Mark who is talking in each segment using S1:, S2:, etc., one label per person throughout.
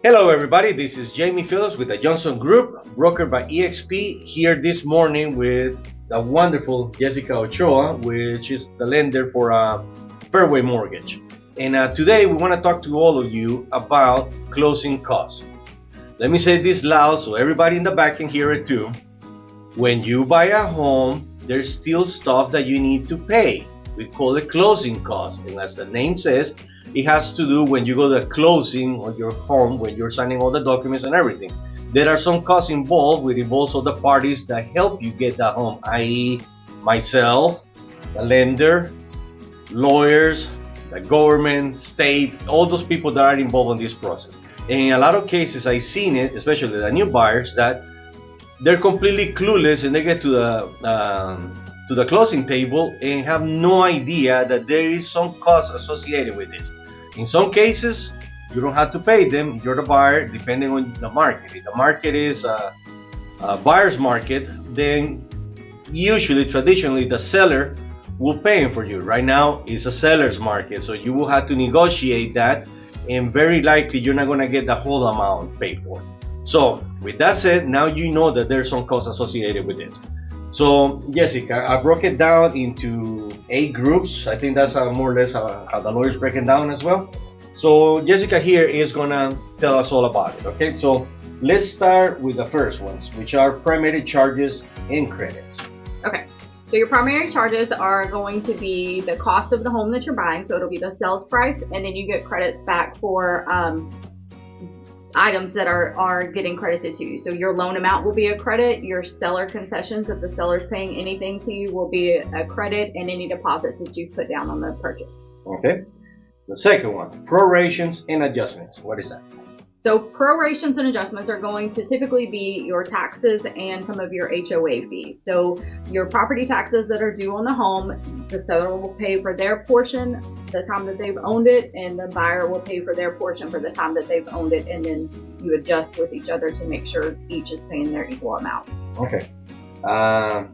S1: Hello everybody, this is Jaime.Phillips with the Johnson Group, brokered by EXP, here this morning with the wonderful Jessica Ochoa, which is the lender for Fairway Mortgage. And today we want to talk to all of you about closing costs. Let me say this loud so everybody in the back can hear it too. When you buy a home, there's still stuff that you need to pay. We call it closing costs, and as the name says, it has to do when you go to the closing of your home, when you're signing all the documents and everything. There are some costs involved, which involves all the parties that help you get that home, i.e. myself, the lender, lawyers, the government, state, all those people that are involved in this process. And in a lot of cases, I've seen it, especially the new buyers, that they're completely clueless and they get to the closing table and have no idea that there is some cost associated with this. In some cases, you don't have to pay them. You're the buyer, depending on the market. If the market is a buyer's market, then usually, traditionally, the seller will pay for you. Right now, it's a seller's market, so you will have to negotiate that, and very likely, you're not going to get the whole amount paid for. So, with that said, now you know that there's some costs associated with this. So, Jessica, I broke it down into 8 groups. I think that's more or less how the lawyers break it down as well. So, Jessica here is gonna tell us all about it, okay? So, let's start with the first ones, which are primary charges and credits.
S2: Okay, so your primary charges are going to be the cost of the home that you're buying, so it'll be the sales price, and then you get credits back for items that are getting credited to you. So your loan amount will be a credit, your seller concessions, if the seller's paying anything to you, will be a credit, and any deposits that you put down on the purchase.
S1: Okay. The second one, prorations and adjustments. What is that?
S2: So prorations and adjustments are going to typically be your taxes and some of your HOA fees. So your property taxes that are due on the home, the seller will pay for their portion the time that they've owned it, and the buyer will pay for their portion for the time that they've owned it, and then you adjust with each other to make sure each is paying their equal amount.
S1: Okay.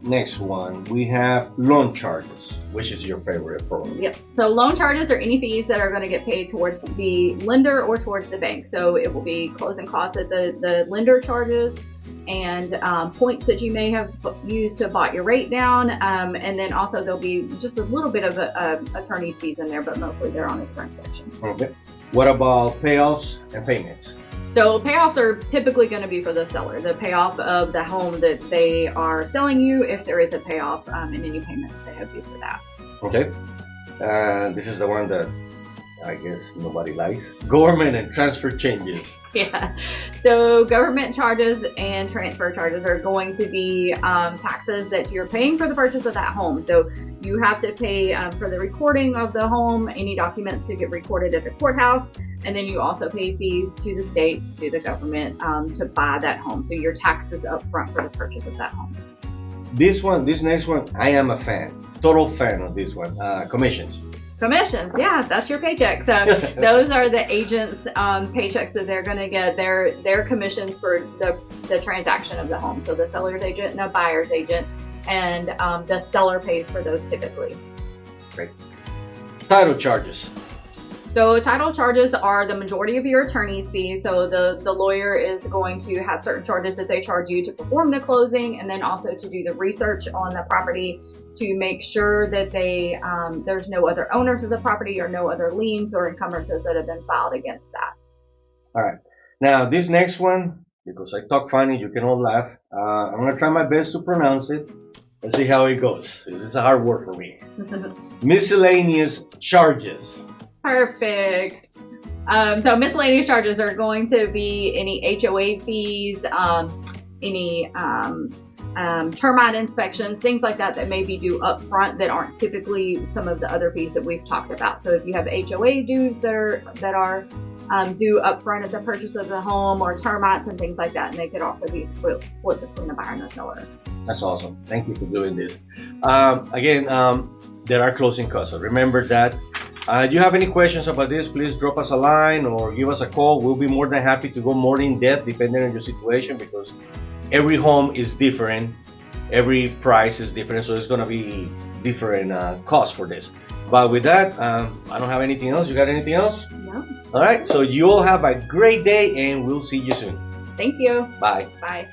S1: Next one, we have loan charges, which is your favorite program.
S2: Yep. So loan charges are any fees that are going to get paid towards the lender or towards the bank. So it will be closing costs that the lender charges, and points that you may have used to bought your rate down, and then also there'll be just a little bit of attorney fees in there, but mostly they're on the front section.
S1: Okay. What about payoffs and payments?
S2: So payoffs are typically going to be for the seller, the payoff of the home that they are selling you, if there is a payoff, and any payments they have due for that.
S1: Okay. This is the one that I guess nobody likes. Government and transfer changes.
S2: Yeah. So government charges and transfer charges are going to be taxes that you're paying for the purchase of that home. So you have to pay for the recording of the home, any documents to get recorded at the courthouse, and then you also pay fees to the state, to the government, to buy that home. So your taxes up front for the purchase of that home.
S1: This next one, I am a fan. Total fan of this one. Commissions.
S2: Commissions, yeah, that's your paycheck. So those are the agents' paychecks that they're going to get. Their commissions for the transaction of the home. So the seller's agent and a buyer's agent, and the seller pays for those typically.
S1: Great. Title charges.
S2: So title charges are the majority of your attorney's fees. So the lawyer is going to have certain charges that they charge you to perform the closing, and then also to do the research on the property to make sure that there's no other owners of the property or no other liens or encumbrances that have been filed against that.
S1: All right. Now this next one, because I talk funny, you can all laugh. I'm going to try my best to pronounce it. Let's see how it goes. This is a hard word for me. Miscellaneous charges.
S2: Perfect. So miscellaneous charges are going to be any HOA fees, any termite inspections, things like that may be due up front that aren't typically some of the other fees that we've talked about. So if you have HOA dues that are due up front at the purchase of the home, or termites and things like that, and they could also be split between the buyer and the seller.
S1: That's awesome. Thank you for doing this. Again, there are closing costs. So remember that. If you have any questions about this, please drop us a line or give us a call. We'll be more than happy to go more in depth depending on your situation, because every home is different, every price is different, so it's going to be different costs for this. But with that, I don't have anything else. You got anything else?
S2: No.
S1: All right. So you all have a great day, and we'll see you soon.
S2: Thank you.
S1: Bye.
S2: Bye.